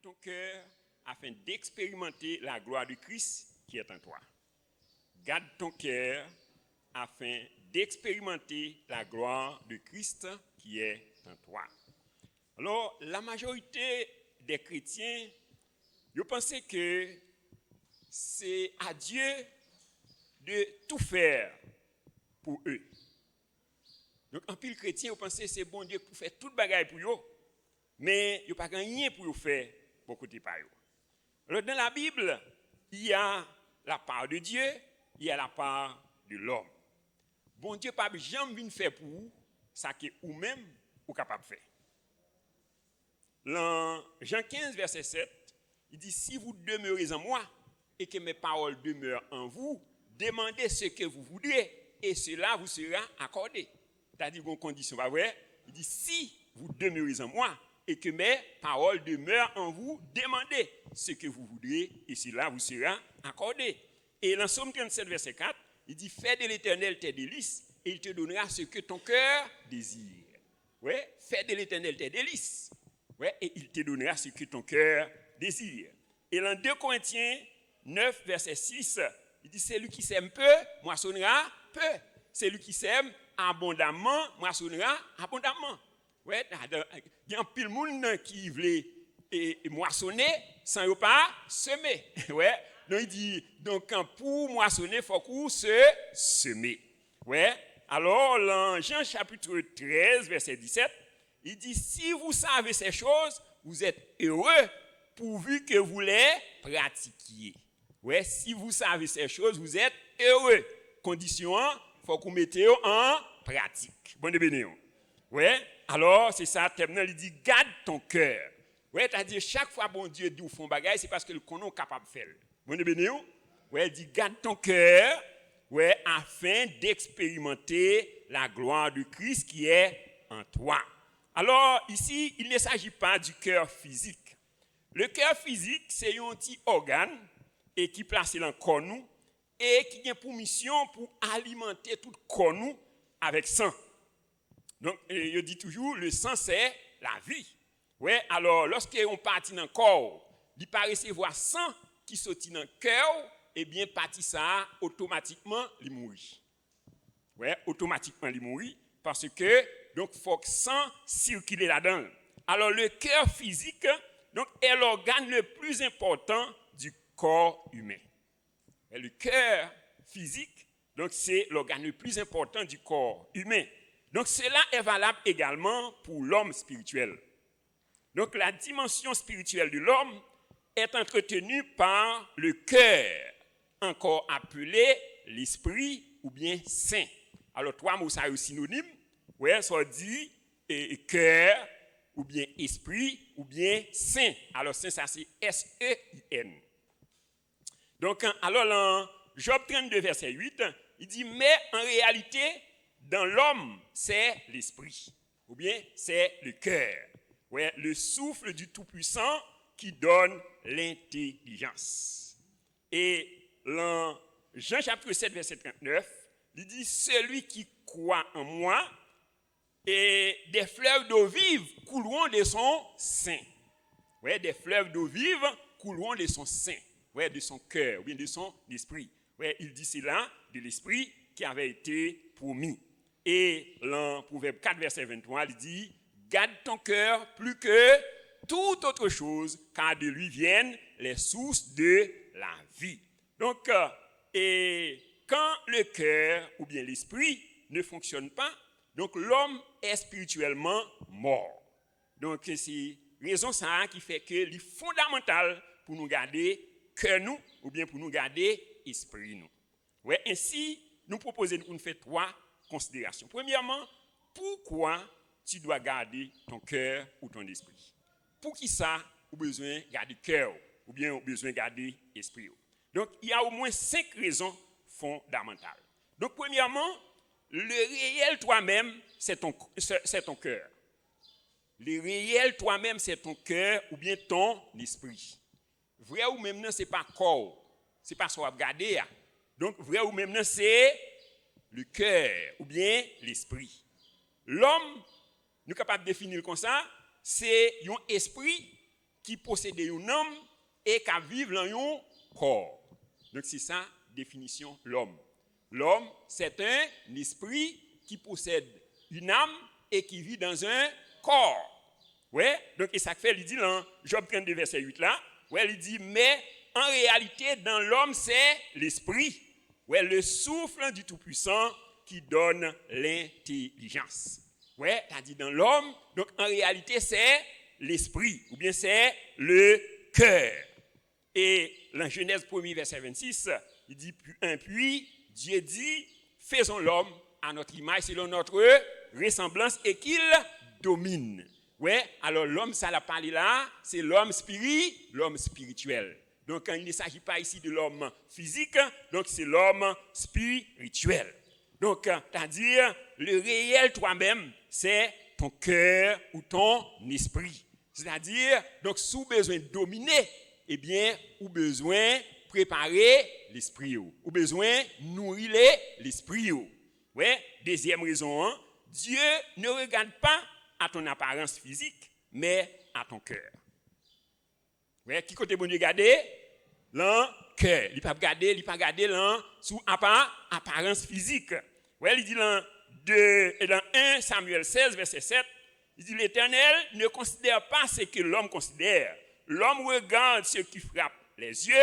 ton cœur afin d'expérimenter la gloire de Christ qui est en toi. Garde ton cœur afin d'expérimenter la gloire de Christ qui est en toi. Alors, la majorité des chrétiens, ils pensent que c'est à Dieu de tout faire pour eux. Donc, en pile chrétien, ils pensent que c'est bon Dieu pour faire toute bagaille pour eux, mais ils n'ont pas rien pour faire pour côté par eux. Alors, dans la Bible, il y a la part de Dieu, il y a la part de l'homme. Bon Dieu pas jamais venir faire pour vous ça que vous-même vous capable de faire. Dans Jean 15 verset 7, il dit si vous demeurez en moi et que mes paroles demeurent en vous, demandez ce que vous voudrez et cela vous sera accordé. C'est-à-dire une condition pas vrai. Il dit si vous demeurez en moi et que mes paroles demeurent en vous, demandez ce que vous voudrez et cela vous sera accordé. Et dans Somme 37 verset 4, il dit fais de l'Éternel tes délices et il te donnera ce que ton cœur désire. Ouais, fais de l'Éternel tes délices. Ouais, et il te donnera ce que ton cœur désire. Et dans 2 Corinthiens 9 verset 6, il dit celui qui sème peu moissonnera peu. Celui qui sème abondamment moissonnera abondamment. Ouais, il y a un pile monde qui veut moissonner sans pas semer. Ouais. Donc il dit donc pour moissonner il faut qu'on se semer. Ouais. Alors dans Jean chapitre 13 verset 17, il dit si vous savez ces choses, vous êtes heureux pourvu que vous les pratiquiez. Ouais, si vous savez ces choses, vous êtes heureux. Condition, faut qu'on mette en pratique. Bon de bénédiction. Ouais. Alors c'est ça terminal il dit garde ton cœur. Ouais, c'est-à-dire chaque fois bon Dieu dit ou font bagaille, c'est parce que le connaît capable de faire. Bon de bénédiction. Ouais, il dit garde ton cœur. Ouais, afin d'expérimenter la gloire de Christ qui est en toi. Alors, ici, il ne s'agit pas du cœur physique. Le cœur physique, c'est un petit organe et qui place dans le corps nous et qui a pour mission pour alimenter tout le corps nous avec sang. Donc, je dis toujours, le sang, c'est la vie. Ouais, alors, lorsqu'on partit dans le corps, il paraît recevoir sang qui sortit dans le cœur, eh bien, parti ça, automatiquement, il mourit. Ouais, automatiquement, il mourit, parce que, donc, il faut que le sang circule là-dedans. Alors, le cœur physique, donc, est l'organe le plus important du corps humain. Et le cœur physique, donc, c'est l'organe le plus important du corps humain. Donc, cela est valable également pour l'homme spirituel. Donc, la dimension spirituelle de l'homme est entretenue par le cœur, encore appelé l'esprit ou bien saint. Alors, trois mots, ça est synonyme. Ouais, ça dit cœur ou bien esprit ou bien saint. Alors, saint, ça c'est S-E-I-N. Donc, alors, dans Job 32, verset 8, il dit, mais en réalité, dans l'homme, c'est l'esprit, ou bien c'est le cœur. Ouais, le souffle du Tout-Puissant qui donne l'intelligence. Et dans Jean chapitre 7, verset 39, il dit, celui qui croit en moi, et des fleuves d'eau vive couleront de son sein. Ouais, des fleuves d'eau vive couleront de son sein, ouais, de son cœur, ou bien de son esprit. Ouais, il dit cela de l'esprit qui avait été promis. Et dans Proverbe 4, verset 23, il dit, garde ton cœur plus que toute autre chose, car de lui viennent les sources de la vie. Donc, et quand le cœur ou bien l'esprit ne fonctionne pas, donc l'homme est spirituellement mort. Donc, c'est raison ça qui fait que c'est fondamental pour nous garder cœur nous ou bien pour nous garder esprit nous. Ouais, ainsi, nous proposons de faire trois considérations. Premièrement, pourquoi tu dois garder ton cœur ou ton esprit? Pour qui ça, tu as besoin de garder cœur ou bien tu as besoin de garder esprit? Donc, il y a au moins 5 raisons fondamentales. Donc, premièrement, le réel toi-même, c'est ton cœur. Le réel toi-même, c'est ton cœur ou bien ton esprit. Vrai ou même non, ce n'est pas corps. Ce n'est pas ce qu'on va regarder. Donc, vrai ou même non, c'est le cœur ou bien l'esprit. L'homme, nous sommes capables de définir comme ça, c'est un esprit qui possède une âme et qui vit dans un corps. Donc c'est ça, définition l'homme. L'homme, c'est un esprit qui possède une âme et qui vit dans un corps. Ouais, donc et ça fait, il dit dans Job 32, verset 8 là, ouais, il dit, mais en réalité, dans l'homme, c'est l'esprit. Ouais, le souffle du Tout-Puissant qui donne l'intelligence. Ouais, t'as dit dans l'homme, donc en réalité, c'est l'esprit, ou bien c'est le cœur. Et dans Genèse 1er, verset 26, il dit, puis Dieu dit, faisons l'homme à notre image, selon notre ressemblance, et qu'il domine. Ouais, alors l'homme, ça l'a parlé là, c'est l'homme spirituel. Donc, il ne s'agit pas ici de l'homme physique, donc c'est l'homme spirituel. Donc, c'est-à-dire, le réel toi-même, c'est ton cœur ou ton esprit. C'est-à-dire, donc, sous besoin de dominer, eh bien, ou besoin préparer l'esprit, ou besoin nourrir l'esprit. Ouais, deuxième raison, hein, Dieu ne regarde pas à ton apparence physique, mais à ton cœur. Ouais, qui côté bon Dieu garder? L'un cœur. Il ne pas garder l'un sous apparence physique. Ouais, il dit dans 1 Samuel 16, verset 7, il dit l'Éternel ne considère pas ce que l'homme considère. L'homme regarde ce qui frappe les yeux,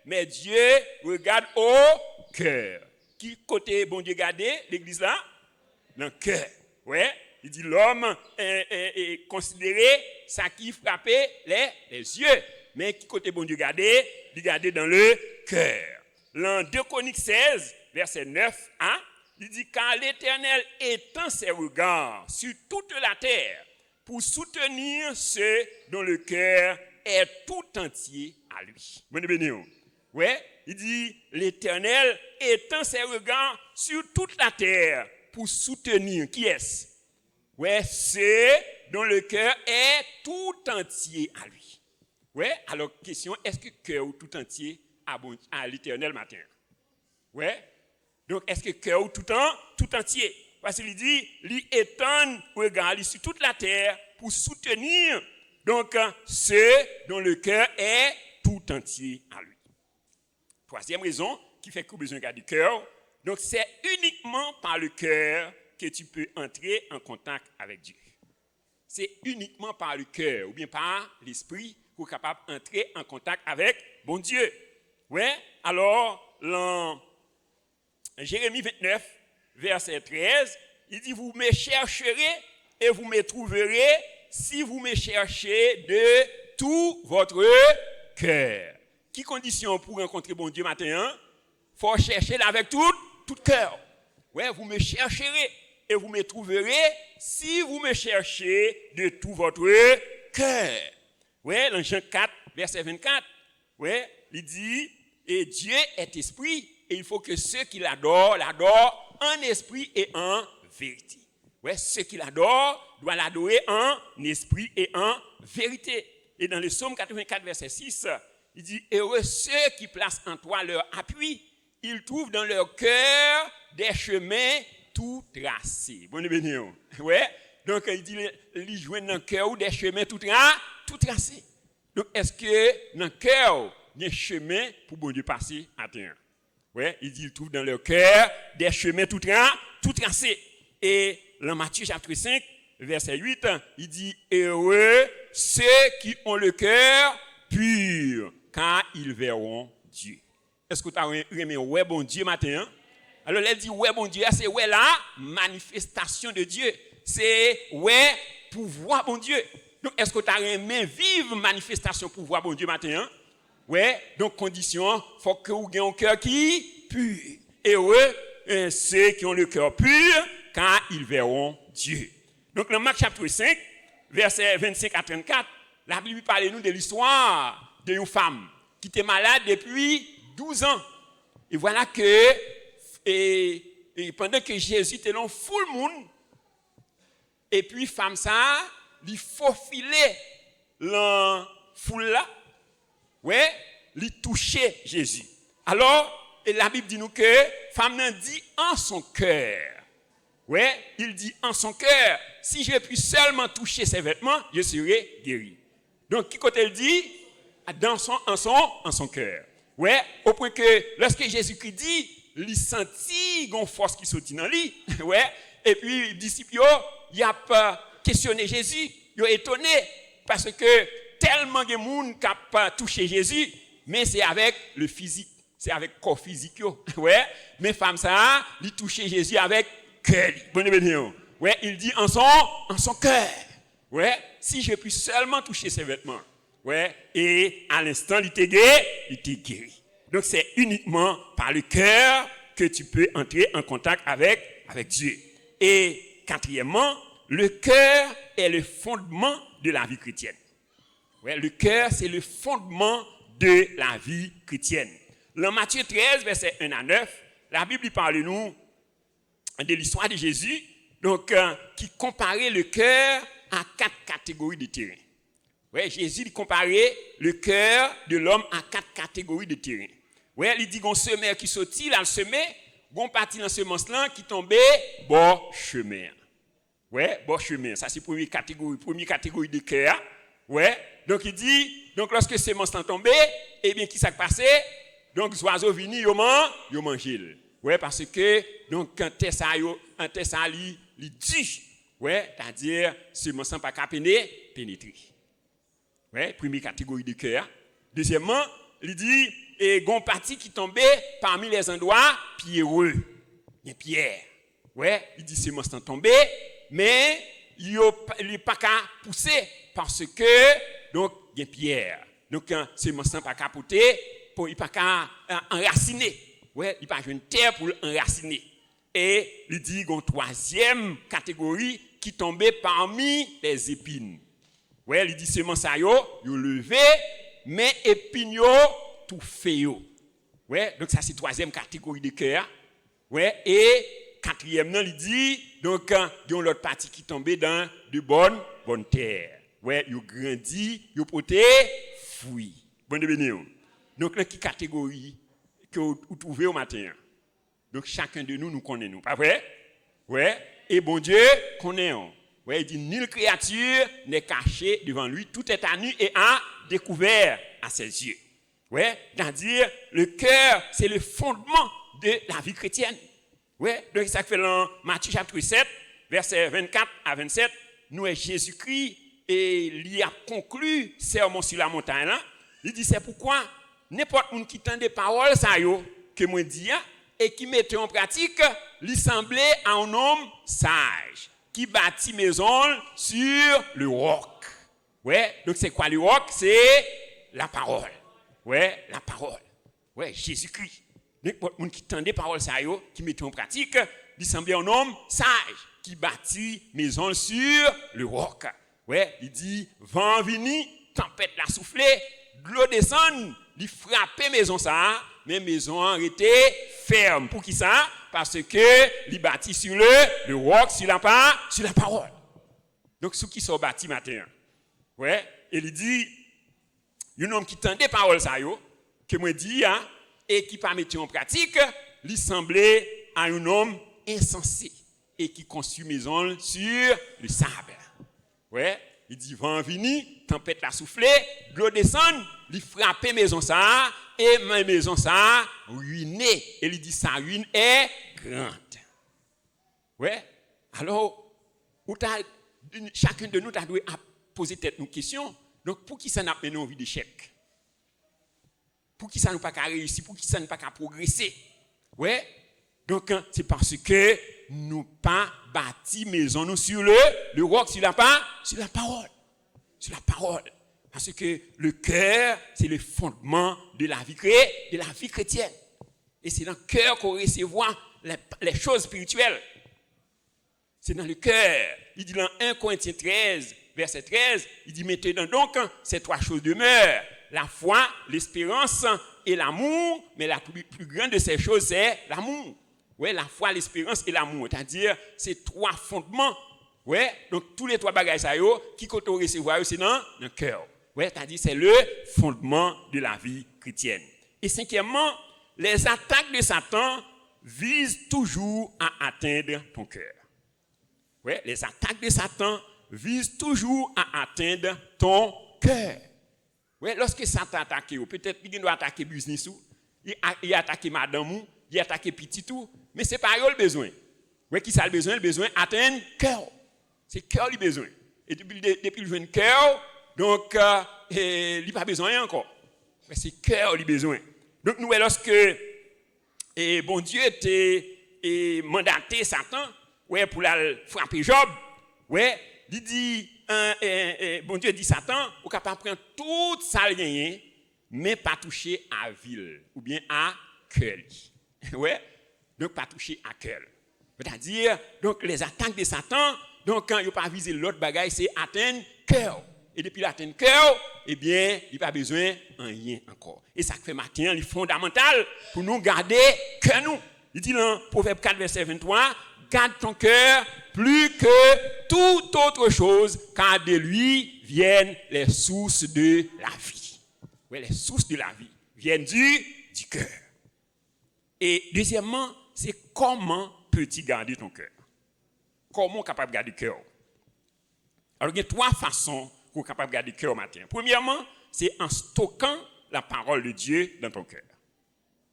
mais Dieu regarde au cœur. Qui côté bon Dieu garder l'église là? Dans le cœur. Ouais. Il dit l'homme est considéré ça qui frappait les yeux. Mais qui côté bon Dieu garder? Il garder dans le cœur. Dans 2 Chroniques 16, verset 9a, il dit car l'Éternel étend ses regards sur toute la terre pour soutenir ceux dont le cœur est tout entier à lui. Bonne béni. Ouais, il dit l'Éternel étend ses regards sur toute la terre pour soutenir qui est-ce? Ouais, c'est dont le cœur est tout entier à lui. Ouais, alors question, est-ce que cœur tout entier à l'Éternel matin? Ouais. Donc est-ce que cœur tout entier? Parce qu'il dit, il étend regard sur toute la terre pour soutenir donc ceux dont le cœur est tout entier à lui. Troisième raison qui fait qu'on a besoin de garder le cœur, donc c'est uniquement par le cœur que tu peux entrer en contact avec Dieu. C'est uniquement par le cœur ou bien par l'esprit pour être capable d'entrer en contact avec bon Dieu. Ouais, alors, dans Jérémie 29, verset 13, il dit, vous me chercherez et vous me trouverez si vous me cherchez de tout votre cœur. Qui condition pour rencontrer bon Dieu matin? Il faut chercher avec tout cœur. Ouais, vous me chercherez et vous me trouverez si vous me cherchez de tout votre cœur. Ouais, dans Jean 4, verset 24, ouais, il dit, et Dieu est esprit, et il faut que ceux qui l'adorent en esprit et en vérité. Ouais, ceux qui l'adorent doivent l'adorer en esprit et en vérité. Et dans le psaume 84, verset 6, il dit, heureux ceux qui placent en toi leur appui, ils trouvent dans leur cœur des chemins tout tracés. Bonne béni. Ouais. Donc il dit, ils joignent dans le cœur des chemins tout tracés. Donc est-ce que dans le cœur, il y a un chemin pour bon Dieu passer à terre? Ouais, il dit, ils trouvent dans leur cœur des chemins tout tracés. Et dans Matthieu chapitre 5, verset 8, il dit, heureux ceux qui ont le cœur pur, car ils verront Dieu. Est-ce que tu as aimé ouais bon Dieu matin? Alors elle dit ouais bon Dieu, c'est ouais la manifestation de Dieu. C'est ouais pouvoir bon Dieu. Donc est-ce que tu as aimé vivre manifestation pouvoir bon Dieu matin? Ouais, donc condition, faut que vous ayez un cœur qui pur. Et ouais, ceux qui ont le cœur pur, car ils verront Dieu. Donc dans Marc chapitre 5, versets 25 à 34, la Bible parle nous de l'histoire d'une femme qui était malade depuis 12 ans. Et voilà que et pendant que Jésus était dans full monde, et puis femme ça, lui faufilait la foule là, ouais, lui touchait Jésus. Alors, et la Bible dit nous que femme n'a dit en son cœur. Ouais, il dit en son cœur, si je puis seulement toucher ses vêtements, je serai guéri. Donc, qui côté il dit? En son cœur. Ouais, au point que lorsque Jésus-Christ dit, il sentit une force qui sortit dans lui. Ouais, et puis les disciples, ils ont questionné Jésus, ils ont étonné parce que tellement de monde qui a touché Jésus, mais c'est avec le physique, c'est avec le corps physique. Ouais, mais femme ça, il touché Jésus avec cœur. Ouais, il dit en son cœur. Ouais, si je puis seulement toucher ses vêtements. Ouais, et à l'instant, il était guéri. Donc, c'est uniquement par le cœur que tu peux entrer en contact avec Dieu. Et quatrièmement, le cœur est le fondement de la vie chrétienne. Ouais, le cœur, c'est le fondement de la vie chrétienne. Dans Matthieu 13, versets 1 à 9, la Bible parle nous de l'histoire de Jésus, donc, qui comparait le cœur à 4 catégories de terrain. Ouais, Jésus comparait le cœur de l'homme à 4 catégories de terrain. Ouais, il dit qu'on semeur qui sortit, là le semé, qu'on partit dans ce semence-là qui tombait bon chemin. Ouais, bon chemin, ça c'est première catégorie de cœur. Ouais, donc il dit, donc lorsque ce semence-là tombait, eh bien qui s'est passé? Donc les oiseaux venus, ils mangent. Ouais, parce que donc quand un tessa il dit, ouais, c'est-à-dire ce semence pas qu'à pénétrer. Ouais, première catégorie de cœur. Deuxièmement, il dit, et gon parti qui tombait parmi les endroits pierreux. Il y a pierre. Ouais, il dit, c'est moi qui tombé, mais il n'est pas qu'à pousser parce que, donc, il y a pierre. Donc, c'est moi qui pas qu'à pousser, il n'est pas qu'à enraciner. Ouais, il n'y a pas une terre pour enraciner. Et il dit, gon troisième catégorie qui tombait parmi les épines. Ouais, il dit seulement ça yo levé, mais épines yo tout fait yo. Ouais, donc ça c'est troisième catégorie de cœur. Ouais, et quatrième il dit donc il y a l'autre partie qui tombait dans de bonne terre. Ouais, yo grandi, yo porté fruit. Bonne béni. Donc là qui catégorie que vous trouvez au matin. Donc chacun de nous connaissons, pas vrai? Ouais, et bon Dieu connaît. Ouais, il dit, nulle créature n'est cachée devant lui, tout est à nu et à découvert à ses yeux. Ouais, c'est-à-dire, le cœur, c'est le fondement de la vie chrétienne. Ouais, donc ça fait dans Matthieu chapitre 7, versets 24 à 27, nous est Jésus-Christ et il a conclu sermon sur la montagne là. Il dit, c'est pourquoi n'importe qui qui tend des paroles, ça yo, que moi dis, et qui mettait en pratique, lui semblait à un homme sage. Qui bâtit maison sur le roc. Ouais, donc c'est quoi le roc? C'est la parole. Ouais, la parole. Ouais, Jésus-Christ. N'importe qui qui tend des paroles ça yo, qui met en pratique, il semble un homme sage qui bâtit maison sur le roc. Ouais, il dit vent vini, tempête la soufflé, de l'eau descend, il frappait maison ça, mais maison était ferme. Pour qui ça? Parce que il bâtit sur le roc, sur la parole. Donc, ceux qui sont bâtis matin, ouais, et il dit, un homme qui tend des paroles, ça, yo, que moi dis, hein, et qui pas mettre en pratique, il semblait à un homme insensé et qui construit maison sur le sable. Ouais, il dit, vent vini, tempête la soufflé, l'eau descend, il frappait maison ça, et ma maison ça ruinée. Et il dit, sa ruine est grande. Ouais, alors, chacun de nous a dû poser tête une question. Donc, pour qui ça n'a pas une vie d'échec? Pour qui ça n'a pas réussi? Pour qui ça n'a pas progresser? Ouais, donc, c'est parce que nous pas bâti maison nous sur le roc, sur la parole. Sur la parole. Parce que le cœur, c'est le fondement de la vie chrétienne. Et c'est dans le cœur qu'on recevra les choses spirituelles. C'est dans le cœur. Il dit dans 1 Corinthiens 13, verset 13, il dit maintenant donc, ces 3 choses demeurent. La foi, l'espérance et l'amour. Mais la plus grande de ces choses, c'est l'amour. Ouais, la foi, l'espérance et l'amour. C'est-à-dire, c'est 3 fondements. Ouais, donc tous les 3 bagages ça yo, qui qu'on recevoir, c'est dans le cœur. Ouais, c'est-à-dire c'est le fondement de la vie chrétienne. Et cinquièmement, les attaques de Satan visent toujours à atteindre ton cœur. Ouais, les attaques de Satan visent toujours à atteindre ton cœur. Ouais, lorsque Satan attaque, peut-être qu'il doit attaquer business, il attaque madame, il attaque petit tout, mais c'est pas le besoin. Ouais, qui ça le besoin? Le besoin atteindre cœur. C'est cœur le besoin. Et depuis le jeune cœur, donc il n'a pas besoin encore. Mais c'est cœur le besoin. Donc nous, lorsque bon Dieu était mandaté Satan, ouais, pour la frapper Job, ouais, il dit, bon Dieu dit Satan, vous êtes capable de prendre tout ça gagné, mais pas toucher à ville ou bien à cœur. Ouais, donc pas toucher à cœur. C'est-à-dire, donc les attaques de Satan, donc quand il n'a pas visé l'autre bagaille, c'est atteindre cœur. Et depuis l'atteindre cœur, eh bien, il n'y a pas besoin de rien encore. Et ça fait maintenant, il est fondamental pour nous garder cœur nous. Il dit dans Proverbe 4, verset 23, garde ton cœur plus que toute autre chose, car de lui viennent les sources de la vie. Oui, les sources de la vie viennent du cœur. Et deuxièmement, c'est comment peux-tu garder ton cœur? Comment on est capable de garder le cœur? Alors, il y a trois façons qu'on est capable de garder le cœur au matin. Premièrement, c'est en stockant la parole de Dieu dans ton cœur.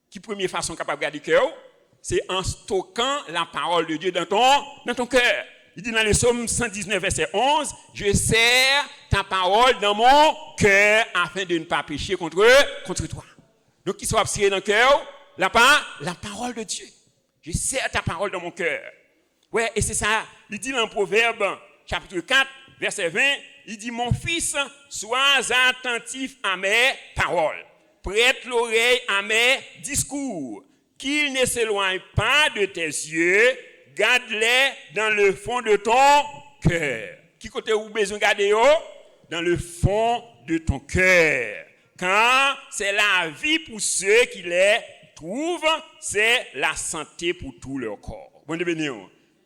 Qui première façon capable de garder le cœur? C'est en stockant la parole de Dieu dans ton cœur. Il dit dans le psaume 119, verset 11, « Je serre ta parole dans mon cœur afin de ne pas pécher contre toi. » Donc, qui soit observé dans le cœur? La parole de Dieu. Je serre ta parole dans mon cœur. Ouais, et c'est ça. Il dit dans Proverbe, chapitre 4, verset 20, il dit, « Mon fils, sois attentif à mes paroles. Prête l'oreille à mes discours. Qu'il ne s'éloigne pas de tes yeux, garde-les dans le fond de ton cœur. » Qui côté vous besoin de garder? Dans le fond de ton cœur. Car c'est la vie pour ceux qui les trouvent, c'est la santé pour tout leur corps. Bon béni.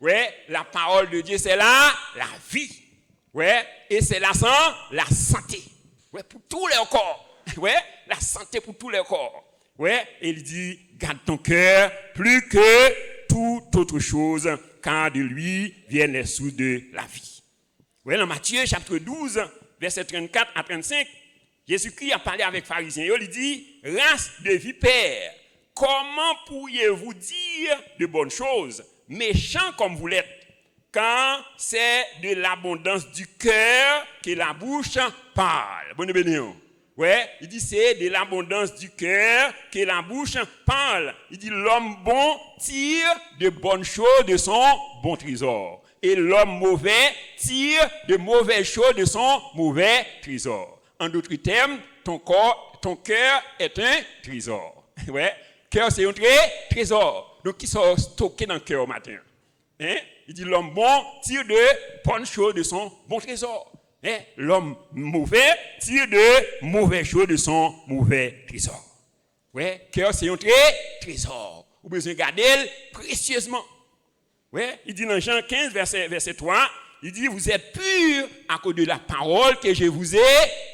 Ouais, la parole de Dieu, c'est la vie. Ouais, et c'est la santé. Ouais, pour tout leur corps. Ouais, la santé pour tout leur corps. Ouais, et il dit, garde ton cœur plus que toute autre chose, car de lui viennent les sources de la vie. Ouais, dans Matthieu, chapitre 12, verset 34 à 35, Jésus-Christ a parlé avec les pharisiens. Il dit, race de vipères, comment pourriez-vous dire de bonnes choses, méchants comme vous l'êtes, quand c'est de l'abondance du cœur que la bouche parle. Bonne bénédiction. Ouais, il dit c'est de l'abondance du cœur que la bouche parle. Il dit l'homme bon tire de bonnes choses de son bon trésor. Et l'homme mauvais tire de mauvaises choses de son mauvais trésor. En d'autres termes, ton cœur est un trésor. Ouais, cœur c'est un trésor. Donc qui sont stockés dans le cœur au matin. Hein? Il dit l'homme bon tire de bonnes choses de son bon trésor. Hein? L'homme mauvais tire de mauvaises choses de son mauvais trésor. Ouais, cœur c'est un trésor. Vous besoin de garder précieusement. Ouais, il dit dans Jean 15 verset 3, il dit vous êtes purs à cause de la parole que je vous ai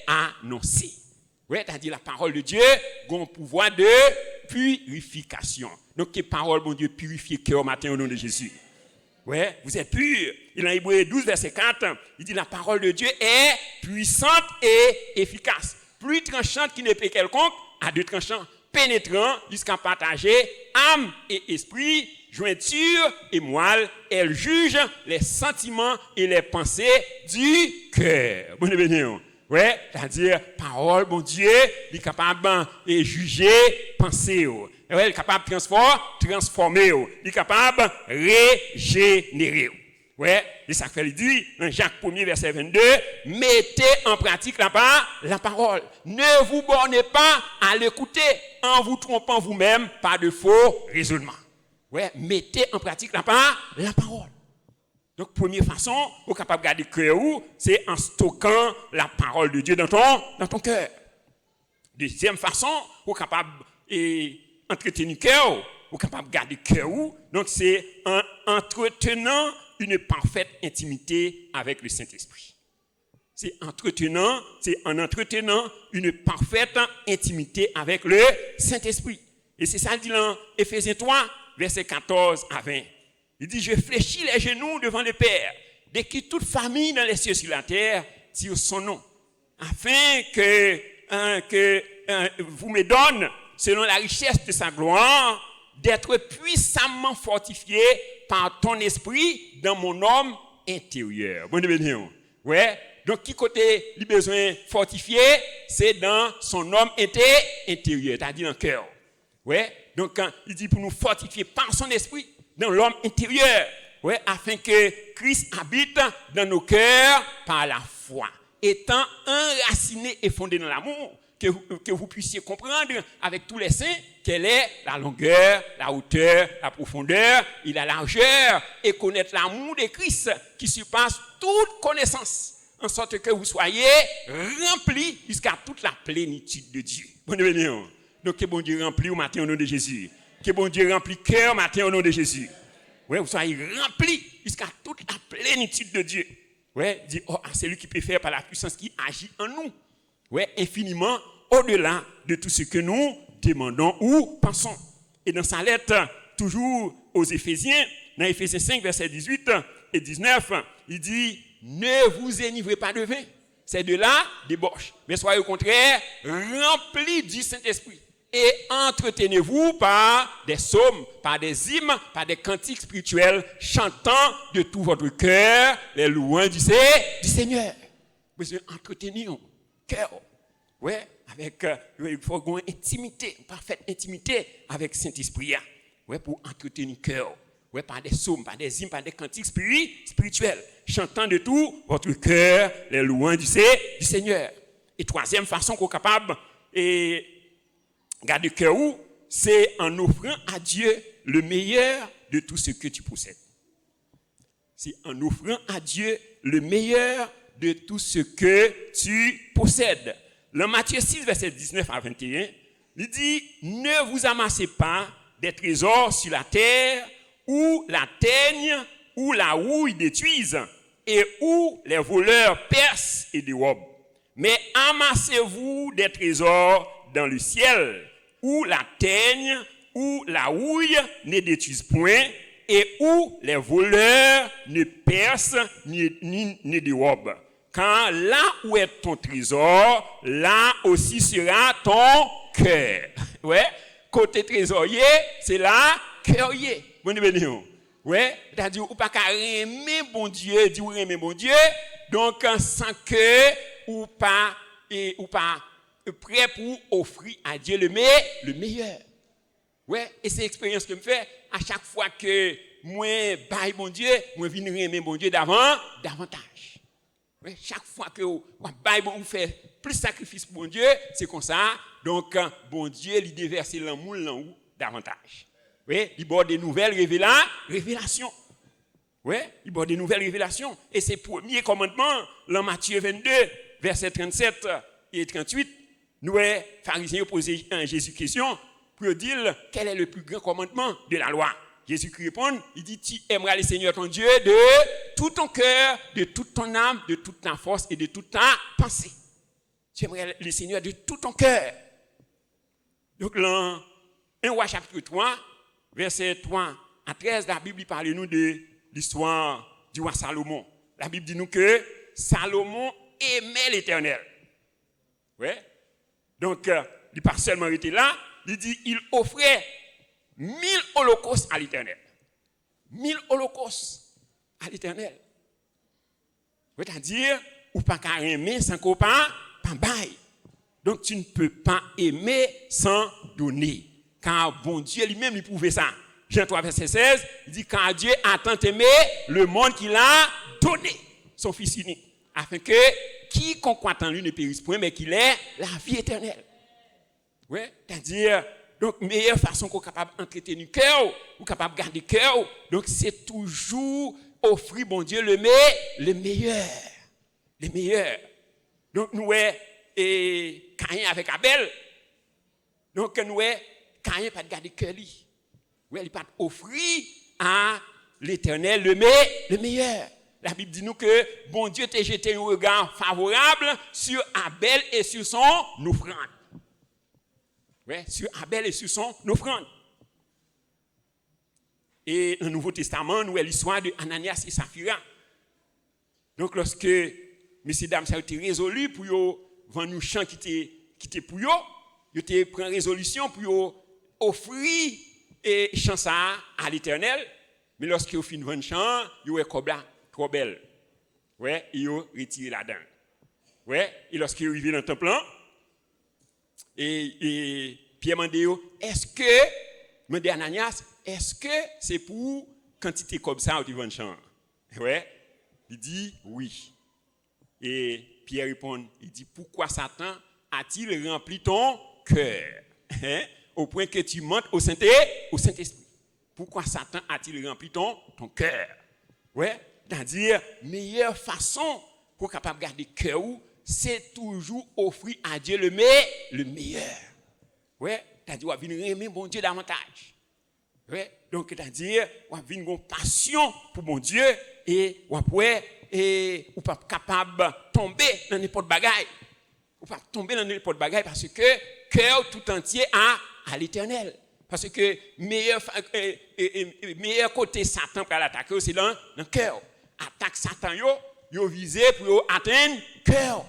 annoncée. Ouais, c'est-à-dire la parole de Dieu a un pouvoir de purification. Donc quelle parole mon Dieu purifie le cœur au matin au nom de Jésus. Ouais, vous êtes purs. Il en Hébreux 12, verset 4, il dit la parole de Dieu est puissante et efficace. Plus tranchante qu'une épée quelconque, à deux tranchants, pénétrant jusqu'à partager âme et esprit, jointure et moelle. Elle juge les sentiments et les pensées du cœur. Bonne bénédiction. Ouais, c'est-à-dire, parole, bon Dieu, il est capable de juger, penser. Ouais, il est capable de transformer. Il est capable de régénérer. Ouais, et ça fait, il dit, dans Jacques 1er, verset 22, mettez en pratique la parole. Ne vous bornez pas à l'écouter en vous trompant vous-même par de faux raisonnements. Ouais, mettez en pratique la parole. Donc, première façon, vous êtes capable de garder le cœur, c'est en stockant la parole de Dieu dans ton cœur. Deuxième façon, vous êtes capable d'entretenir le cœur, vous êtes capable de garder le cœur, donc c'est en entretenant une parfaite intimité avec le Saint-Esprit. C'est en entretenant une parfaite intimité avec le Saint-Esprit. Et c'est ça, il dit dans Éphésiens 3, versets 14 à 20. Il dit, je fléchis les genoux devant le Père, de qui toute famille dans les cieux sur la terre tire son nom. afin que vous me donne, selon la richesse de sa gloire, d'être puissamment fortifié par ton esprit dans mon homme intérieur. Bon, ouais. Donc, qui côté les besoins fortifiés, c'est dans son homme intérieur, c'est-à-dire dans le cœur. Ouais. Donc, quand il dit pour nous fortifier par son esprit dans l'homme intérieur, ouais, afin que Christ habite dans nos cœurs par la foi, étant enraciné et fondé dans l'amour, que vous puissiez comprendre avec tous les saints quelle est la longueur, la hauteur, la profondeur et la largeur, et connaître l'amour de Christ qui surpasse toute connaissance, en sorte que vous soyez remplis jusqu'à toute la plénitude de Dieu. Bon Dieu. Donc que bon Dieu remplit au matin au nom de Jésus. Que bon Dieu remplit cœur au matin au nom de Jésus. Ouais, vous soyez remplis jusqu'à toute la plénitude de Dieu. Ouais, dit c'est lui qui peut faire par la puissance qui agit en nous. Ouais, infiniment au-delà de tout ce que nous demandons ou pensons. Et dans sa lettre, toujours aux Éphésiens, dans Éphésiens 5, versets 18 et 19, il dit, ne vous enivrez pas de vin. C'est de la débauche. Mais soyez au contraire remplis du Saint-Esprit. Et entretenez-vous par des psaumes, par des hymnes, par des cantiques spirituels, chantant de tout votre cœur les louanges du Seigneur. Vous entretenir cœur. Ouais, avec il faut une intimité, une parfaite intimité avec Saint-Esprit. Ouais, pour entretenir cœur. Ouais, par des psaumes, par des hymnes, par des cantiques spirituels, chantant de tout votre cœur les louanges du Seigneur. Et troisième façon qu'on est capable et garder le cœur, c'est en offrant à Dieu le meilleur de tout ce que tu possèdes. C'est en offrant à Dieu le meilleur de tout ce que tu possèdes. Dans Matthieu 6, verset 19 à 21, il dit, ne vous amassez pas des trésors sur la terre où la teigne ou la houille détruisent et où les voleurs percent et dérobent. Mais amassez-vous des trésors dans le ciel où la teigne ou la houille ne détruisent point et où les voleurs ne percent ni ne dérobent. Quand là où est ton trésor, là aussi sera ton cœur. Ouais, côté trésorier, c'est là cœurier. Bon béni. Ouais, c'est-à-dire ou pas qu'à aimer bon Dieu, dire ou aimer bon Dieu, donc sans que ou pas prêt pour offrir à Dieu le meilleur. Ouais, et c'est l'expérience que je fais à chaque fois que moi baille bon Dieu, moi viens aimer bon Dieu davantage. Ouais, chaque fois que vous fait plus sacrifice pour bon Dieu, c'est comme ça. Donc, bon Dieu, il déverse l'amour davantage. Oui, il borde des nouvelles révélations. Oui, il borde des nouvelles révélations. Et c'est le premier commandement, dans Matthieu 22, versets 37 et 38, nous, les pharisiens, posé à Jésus question pour dire quel est le plus grand commandement de la loi. Jésus qui répond, il dit, tu aimeras le Seigneur ton Dieu de tout ton cœur, de toute ton âme, de toute ta force et de toute ta pensée. Tu aimeras le Seigneur de tout ton cœur. Donc, dans 1 Roi chapitre 3, verset 3 à 13, la Bible parle nous de l'histoire du roi Salomon. La Bible dit nous que Salomon aimait l'Éternel. Ouais. Donc, il n'est pas seulement été là, il dit, il offrait 1000 holocaustes à l'Éternel. 1000 holocaustes à l'Éternel. C'est-à-dire, ou pas qu'à aimer sans qu'on pas bail. Donc, tu ne peux pas aimer sans donner. Car bon Dieu lui-même lui prouvait ça. Jean 3, verset 16, il dit, car Dieu a tant aimé le monde qu'il a donné son Fils unique, afin que quiconque croit en lui ne périsse point, mais qu'il ait la vie éternelle. Oui, c'est-à-dire, donc, meilleure façon qu'on est capable d'entretenir le cœur, ou capable de garder le cœur, donc c'est toujours offrir, bon Dieu, le meilleur. Le meilleur. Donc, nous, et Caïn avec Abel, donc, nous, Caïn pas de garder le cœur. Oui, il pas offrir à l'Éternel le meilleur. La Bible dit nous que bon Dieu t'a jeté un regard favorable sur Abel et sur son offrande. Oui, sur Abel et sur son offrande. Et dans le Nouveau Testament, nous avons l'histoire de Ananias et Saphira. Donc, lorsque messieurs dames, ça a été résolu pour vend nous champ qui était pour eux, ils te prend résolution pour offrir et champ ça à l'Éternel, mais lorsque vous finissez vendre champ, vous est trop belle. Ouais, ils ont retiré là-dedans. Ouais, et lorsqu'ils arrivent dans le temple, et Pierre m'a dit, est-ce que Ananias, est-ce que c'est pour quantité comme ça où tu vends champ? Ouais, il dit oui. Et Pierre répond, il dit, pourquoi Satan a-t-il rempli ton cœur, au point que tu montes au Saint-Esprit? Pourquoi Satan a-t-il rempli ton cœur? Ouais, c'est-à-dire, meilleure façon pour capable garder cœur, c'est toujours offrir à Dieu le meilleur. Ouais, c'est-à-dire, on va venir aimer mon Dieu davantage. Ouais, donc c'est-à-dire, on va venir une passion pour mon Dieu et on ou pas capable de tomber dans n'importe bagaille. Ou pas tomber dans n'importe bagaille parce que cœur tout entier à l'Éternel. Parce que meilleur côté Satan pour l'attaquer, c'est dans le cœur. Attaque Satan, yo visé pour atteindre le cœur.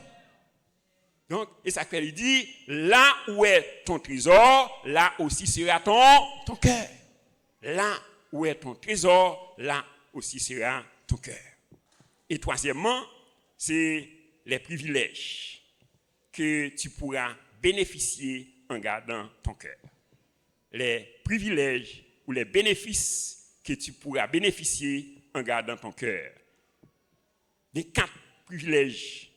Donc, et ça fait, il dit, là où est ton trésor, là aussi sera ton cœur. Là où est ton trésor, là aussi sera ton cœur. Et troisièmement, c'est les privilèges que tu pourras bénéficier en gardant ton cœur. Les privilèges ou les bénéfices que tu pourras bénéficier en gardant ton cœur. Les 4 privilèges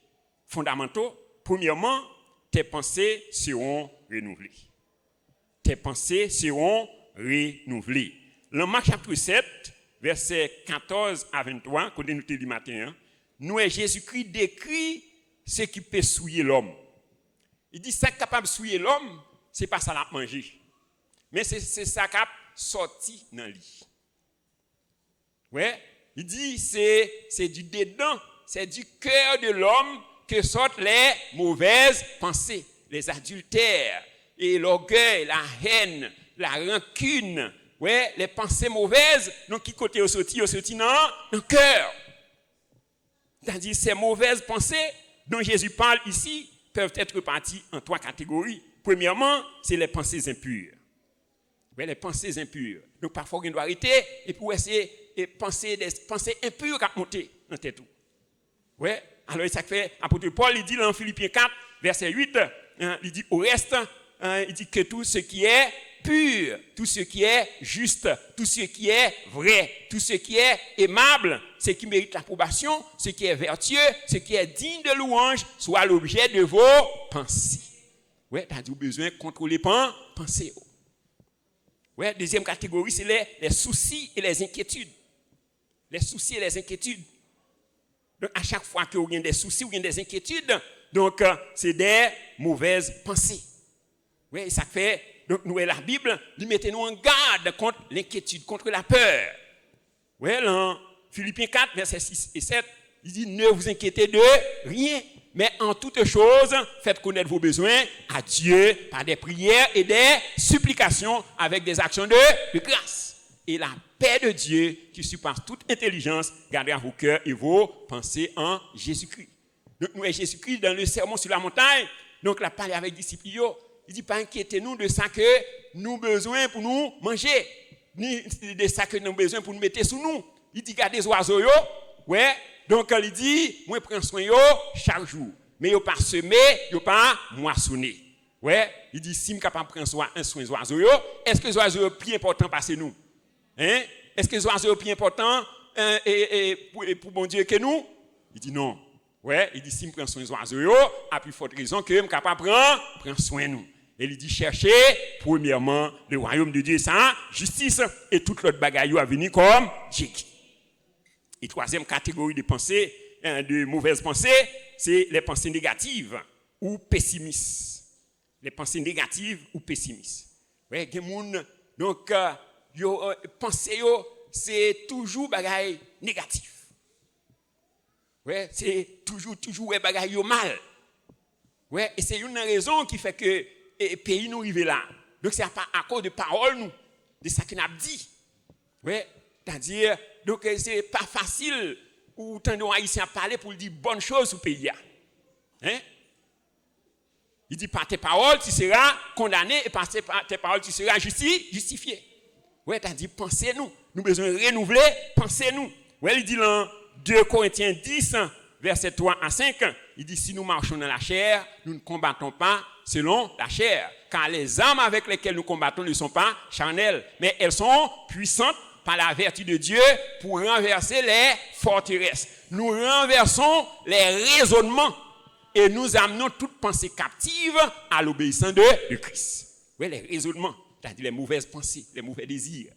fondamentaux. Premièrement, tes pensées seront renouvelées. Tes pensées seront renouvelées. Dans Marc chapitre 7, versets 14 à 23, quand nous te dit matin, nous et Jésus-Christ décrit ce qui peut souiller l'homme. Il dit ça capable de souiller l'homme, c'est pas ça l'a manger. Mais c'est ça qui a sorti dans le lit. Ouais, il dit c'est du dedans, c'est du cœur de l'homme que sortent les mauvaises pensées, les adultères, et l'orgueil, la haine, la rancune, ouais, les pensées mauvaises, donc qui côté au sorti dans le cœur. C'est-à-dire ces mauvaises pensées dont Jésus parle ici peuvent être réparties en 3 catégories. Premièrement, c'est les pensées impures. Ouais, les pensées impures. Donc parfois on doit arrêter et pour essayer de penser des pensées impures qui monter dans tête. Ouais. Alors ça fait apôtre Paul il dit dans Philippiens 4 verset 8, il dit au reste il dit que tout ce qui est pur, tout ce qui est juste, tout ce qui est vrai, tout ce qui est aimable, ce qui mérite l'approbation, ce qui est vertueux, ce qui est digne de louange, soit l'objet de vos pensées. Ouais, tu as besoin de contrôler pensées. Ouais, deuxième catégorie, c'est les soucis et les inquiétudes. Les soucis et les inquiétudes. Donc, à chaque fois que vous avez des soucis ou des inquiétudes, donc c'est des mauvaises pensées. Oui, ça fait, donc nous et la Bible, nous mettons en garde contre l'inquiétude, contre la peur. Oui, dans Philippiens 4, versets 6 et 7, il dit, ne vous inquiétez de rien, mais en toutes choses, faites connaître vos besoins à Dieu par des prières et des supplications avec des actions de grâce. Et la paix de Dieu, qui surpasse toute intelligence, gardera vos cœurs et vos pensées en Jésus-Christ. Donc, nous et Jésus-Christ, dans le sermon sur la montagne, donc, il a parlé avec les disciples, il dit, pas inquiétez-nous de ça que nous avons besoin pour nous manger, ni de ça que nous avons besoin pour nous mettre sous nous. Il dit, gardez les oiseaux, ouais. Donc, il dit, moi, je prends soin chaque jour. Mais il pas semé, il pas moissonné. Ouais. Il dit, si je suis capable de prendre soin des oiseaux, est-ce que les oiseaux sont plus importants que nous? Hein? Est-ce que les oiseaux sont plus importants pour bon Dieu que nous? Il dit non. Ouais, il dit si je prends soin des oiseaux, à plus forte raison que je suis capable de prendre soin de nous. Et il dit cherchez premièrement le royaume de Dieu, sa justice, et toute l'autre bagaille à venir comme Dieu. Et troisième catégorie de pensées, de mauvaises pensées, c'est les pensées négatives ou pessimistes. Les pensées négatives ou pessimistes. Ouais, donc pensée c'est toujours bagaille négatif. Ouais, c'est toujours bagaille mal. Ouais, et c'est une raison qui fait que le pays nous arrive là. Donc c'est pas à cause de paroles nous, de ça qu'on a dit. Ouais, c'est-à-dire donc c'est pas facile ou tant de haïtiens parler pour dire bonne chose au pays. Hein? Il dit, par tes paroles, tu seras condamné et par tes paroles, tu seras justifié. Ouais, t'as dit, pensez-nous. Nous avons besoin de renouveler, pensez-nous. Ouais, il dit dans 2 Corinthiens 10, verset 3 à 5, il dit, si nous marchons dans la chair, nous ne combattons pas selon la chair. Car les armes avec lesquelles nous combattons ne sont pas charnelles, mais elles sont puissantes par la vertu de Dieu pour renverser les forteresses. Nous renversons les raisonnements et nous amenons toute pensée captive à l'obéissance de Christ. Oui, les raisonnements, c'est-à-dire les mauvaises pensées, les mauvais désirs.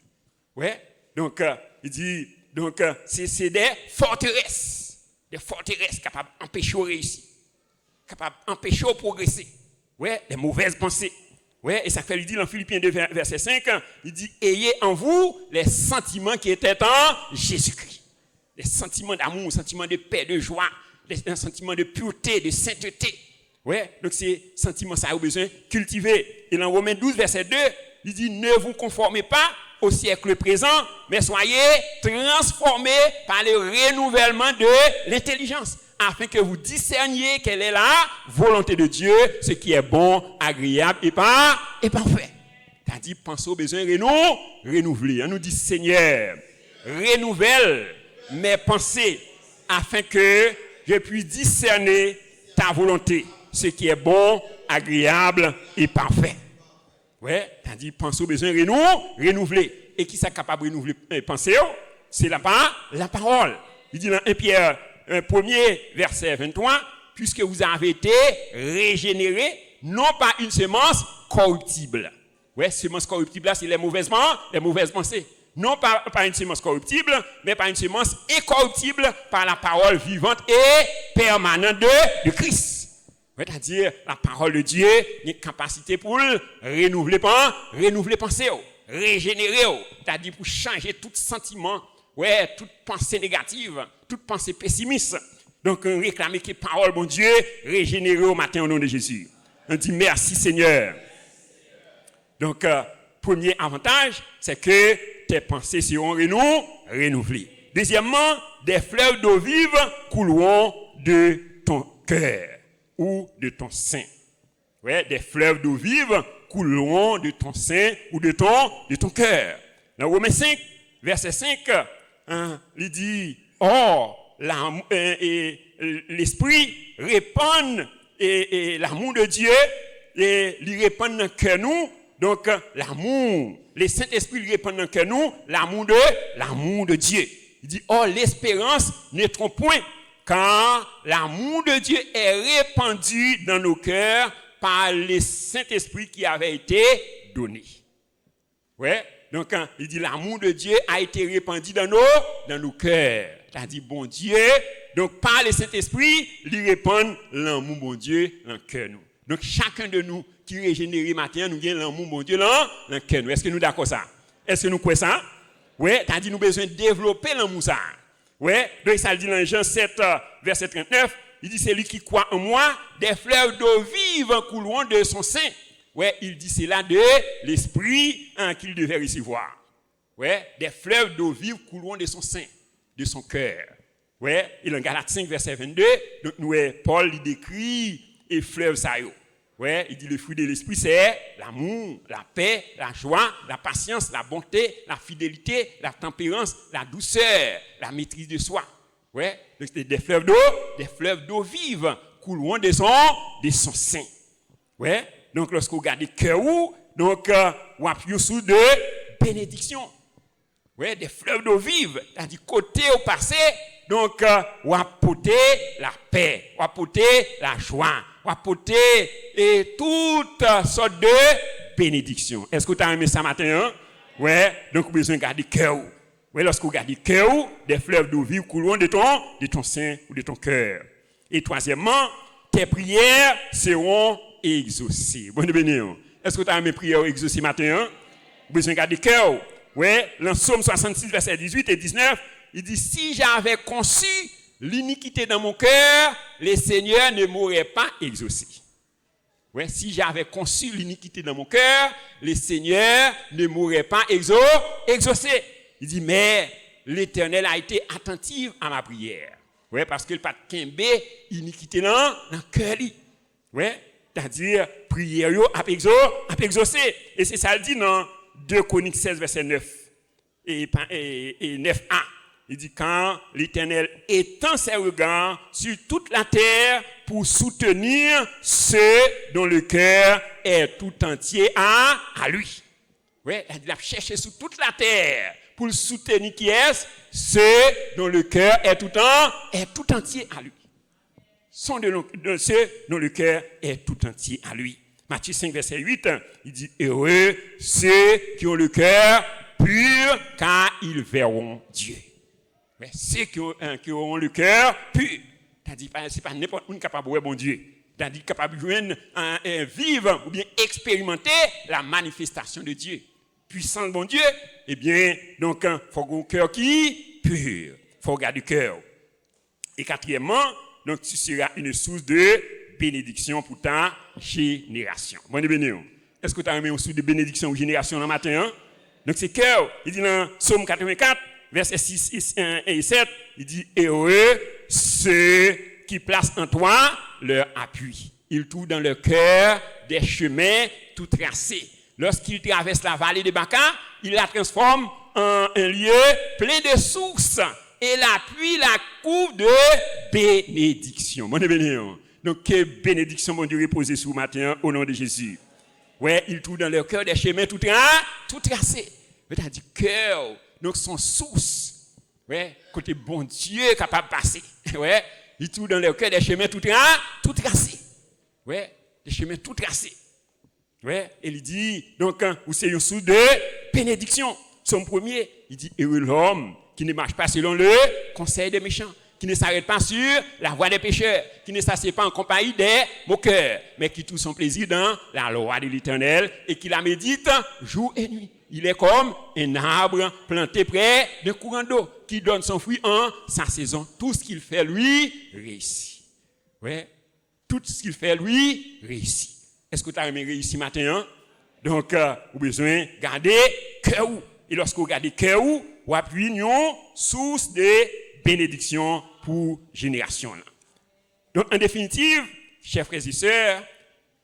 Oui, donc il dit, donc c'est des forteresses capables d'empêcher de réussir, capables d'empêcher de progresser. Oui, les mauvaises pensées. Oui, et ça fait, il dit dans Philippiens 2, verset 5, il dit, ayez en vous les sentiments qui étaient en Jésus-Christ. Les sentiments d'amour, sentiments de paix, de joie, les sentiments de pureté, de sainteté. Ouais, donc ces sentiments, ça a besoin de cultiver. Et dans Romains 12, verset 2, il dit, ne vous conformez pas au siècle présent, mais soyez transformés par le renouvellement de l'intelligence, afin que vous discerniez quelle est la volonté de Dieu, ce qui est bon, agréable et parfait. C'est-à-dire, pensez aux besoins renouvelés. On nous dit, Seigneur, renouvelle mes pensées, afin que je puisse discerner ta volonté, ce qui est bon, agréable et parfait. Ouais, c'est-à-dire, pensez aux besoins renouvelés. Et qui est capable de renouveler penser? C'est la parole. Il dit dans 1 Pierre, 1er verset 23, puisque vous avez été régénérés, non pas une semence corruptible. Ouais, semence corruptible, là, c'est les mauvaises pensées. Non pas une semence corruptible, mais par une semence incorruptible par la parole vivante et permanente de Christ. C'est-à-dire, la parole de Dieu a une capacité pour renouveler pensée, régénérer, c'est-à-dire pour changer tout sentiment, ouais, toute pensée négative, toute pensée pessimiste. Donc, on réclame que la parole, bon Dieu, régénérée au matin au nom de Jésus. On dit merci Seigneur. Donc, premier avantage, c'est que tes pensées seront renouvelées. Deuxièmement, des fleuves d'eau vive couleront de ton cœur ou de ton sein. Ouais, des fleuves d'eau vive couleront de ton sein ou de ton cœur. Dans Romains 5, verset 5, il dit, or, l'esprit répand et l'amour de Dieu, et il répand dans le cœur nous, donc l'amour, le Saint-Esprit répand dans le cœur nous, l'amour de Dieu. Il dit, or, l'espérance ne trompe point, car l'amour de Dieu est répandu dans nos cœurs par le Saint-Esprit qui avait été donné. Ouais, donc il dit l'amour de Dieu a été répandu dans nos cœurs. C'est-à-dire bon Dieu, donc par le Saint-Esprit, il répand l'amour bon Dieu dans le cœur nous. Donc chacun de nous qui régénéré matin, nous avons l'amour bon Dieu dans le cœur nous. Est-ce que nous d'accord ça? Est-ce que nous croyons ça? Ouais, c'est-à-dire nous avons besoin de développer l'amour ça. Ouais, donc ça dit dans Jean 7, verset 39, il dit c'est lui qui croit en moi, des fleuves d'eau vive couleront de son sein. Ouais, il dit c'est là de l'esprit qu'il devait recevoir. Ouais, des fleuves d'eau vive couleront de son sein, de son cœur. Ouais, et dans Galates 5 verset 22, donc nous Paul il décrit et fleuve ça yo. Ouais, il dit le fruit de l'esprit c'est l'amour, la paix, la joie, la patience, la bonté, la fidélité, la tempérance, la douceur, la maîtrise de soi. Ouais, donc c'est des fleuves d'eau vive couleront de son sein. Ouais, donc lorsque vous regardez cœur donc on appuie sur de bénédiction. Ouais, des fleuves d'eau vive, c'est-à-dire côté au passé, donc on apporter la paix, on apporter la joie, on apporter et toutes sortes de bénédictions. Est-ce que tu as aimé ça matin? Hein? Ouais, donc vous avez besoin de garder cœur. Ouais, lorsque vous gardez cœur, des fleuves d'eau vive couleront de ton sein ou de ton cœur. Et troisièmement, tes prières seront exaucées. Bonne bénédiction. Est-ce que tu as mes prières exaucées matin? Hein? Vous avez besoin de garder cœur. Ouais, dans Psaume 66, verset 18 et 19, il dit, si j'avais conçu l'iniquité dans mon cœur, le Seigneur ne m'aurait pas exaucé. Ouais, si j'avais conçu l'iniquité dans mon cœur, le Seigneur ne m'aurait pas exaucé. Il dit, mais l'Éternel a été attentif à ma prière. Ouais, parce que le pas de iniquité dans le cœur. Ouais, c'est-à-dire prière a exaucé. Et c'est ça le dit dans 2 Chroniques 16, verset 9 et 9a. Il dit quand l'Éternel étend ses regards sur toute la terre pour soutenir ceux dont le cœur est tout entier à lui. Oui, il a cherché sur toute la terre pour soutenir qui est ceux dont le cœur est tout entier à lui. Sont de ceux dont le cœur est tout entier à lui. Matthieu 5, verset 8, il dit heureux ceux qui ont le cœur pur, car ils verront Dieu. Mais ceux qui auront le cœur pur, c'est-à-dire c'est pas n'importe qui capable de voir bon Dieu. C'est-à-dire capable de vivre ou bien expérimenter la manifestation de Dieu. Puissant bon Dieu, eh bien, donc, il faut avoir un cœur qui est pur. Il faut garder le cœur. Et quatrièmement, donc, tu seras une source de bénédiction pour ta génération. Bon, béni. Est-ce que tu as une source de bénédiction ou génération dans le matin? Hein? Donc, c'est cœur. Il dit dans Psaume 84, verset 6 et 7, il dit heureux ceux qui placent en toi leur appui. Ils trouvent dans leur cœur des chemins tout tracés. Lorsqu'ils traversent la vallée de Baca, ils la transforment en un lieu plein de sources et l'appuie la couvre de bénédiction. Bon béni. Donc, quelle bénédiction, mon Dieu, reposer sur le matin au nom de Jésus. Ouais, ils trouvent dans leur cœur des chemins tout tracés. C'est-à-dire cœur, donc son source. Ouais, côté bon Dieu capable de passer. Ouais, ils trouvent dans leur cœur des chemins tout tracés. Ouais, des chemins tout tracés. Ouais, et il dit, donc, vous c'est une source de bénédiction. Son premier, il dit, heureux l'homme qui ne marche pas selon le conseil des méchants, qui ne s'arrête pas sur la voie des pécheurs, qui ne s'assied pas en compagnie des moqueurs, mais qui trouve son plaisir dans la loi de l'Éternel et qui la médite jour et nuit. Il est comme un arbre planté près d'un courant d'eau qui donne son fruit en sa saison. Tout ce qu'il fait, lui, réussit. Ouais, tout ce qu'il fait, lui, réussit. Est-ce que tu as aimé réussir ce matin? Hein? Donc, vous avez besoin de garder cœur. Et lorsque vous gardez cœur, vous appuyez une source de bénédiction pour génération. Donc, en définitive, chers frères et sœurs,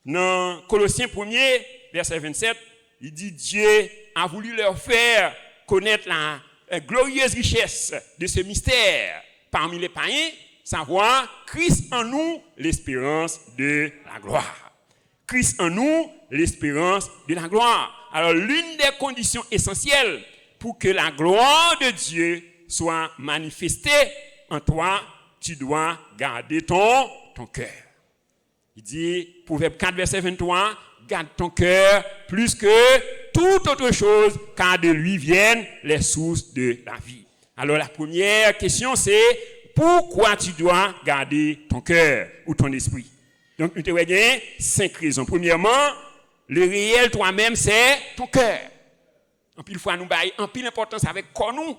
dans Colossiens 1er, verset 27, il dit Dieu a voulu leur faire connaître la glorieuse richesse de ce mystère parmi les païens, savoir Christ en nous, l'espérance de la gloire. Christ en nous, l'espérance de la gloire. Alors, l'une des conditions essentielles pour que la gloire de Dieu soit manifestée en toi, tu dois garder ton cœur. Il dit, Proverbe 4, verset 23, garde ton cœur plus que toute autre chose, car de lui viennent les sources de la vie. Alors, la première question, c'est pourquoi tu dois garder ton cœur ou ton esprit? Donc, nous te voyons 5 raisons. Premièrement, le réel toi-même, c'est ton cœur. En pile fois, nous baillons en pile importance avec corps nous,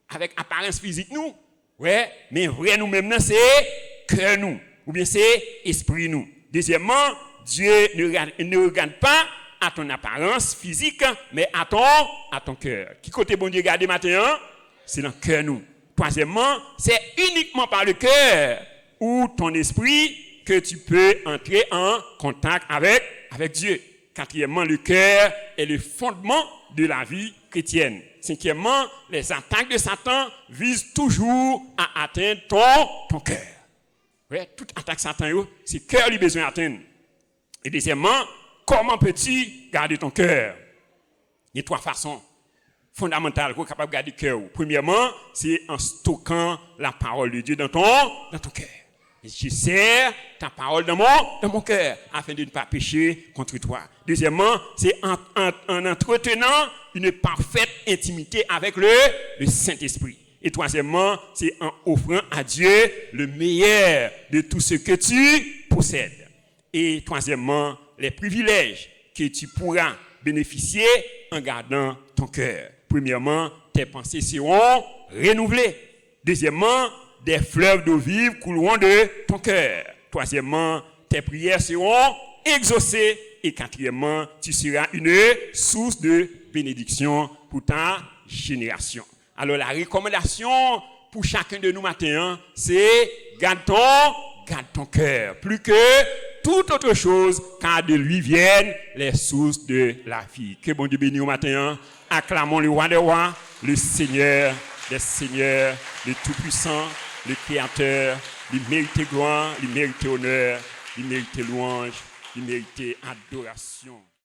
avec apparence physique nous. Ouais, mais vrai nous-mêmes, c'est cœur nous, ou bien c'est esprit nous. Deuxièmement, Dieu ne regarde pas à ton apparence physique, mais à ton cœur. Qui côté bon Dieu garde matin? C'est dans le cœur nous. Troisièmement, c'est uniquement par le cœur ou ton esprit que tu peux entrer en contact avec Dieu. Quatrièmement, le cœur est le fondement de la vie chrétienne. Cinquièmement, les attaques de Satan visent toujours à atteindre ton cœur. Ouais, toute attaque de Satan, c'est le cœur qui a besoin d'atteindre. Et deuxièmement, comment peux-tu garder ton cœur? Il y a 3 façons fondamentales pour être capable de garder le cœur. Premièrement, c'est en stockant la parole de Dieu dans ton cœur. Et je sers ta parole dans mon cœur afin de ne pas pécher contre toi. Deuxièmement, c'est en entretenant une parfaite intimité avec le Saint-Esprit. Et troisièmement, c'est en offrant à Dieu le meilleur de tout ce que tu possèdes. Et troisièmement, les privilèges que tu pourras bénéficier en gardant ton cœur. Premièrement, tes pensées seront renouvelées. Deuxièmement, des fleuves d'eau vive couleront de ton cœur. Troisièmement, tes prières seront exaucées. Et quatrièmement, tu seras une source de bénédiction pour ta génération. Alors, la recommandation pour chacun de nous matin, c'est garde ton cœur. Plus que toute autre chose, car de lui viennent les sources de la vie. Que bon Dieu bénisse au matin. Acclamons le roi des rois, le Seigneur des seigneurs, le Tout-Puissant, le Créateur. Il mérite gloire, il mérite honneur, il mérite louange, il mérite adoration.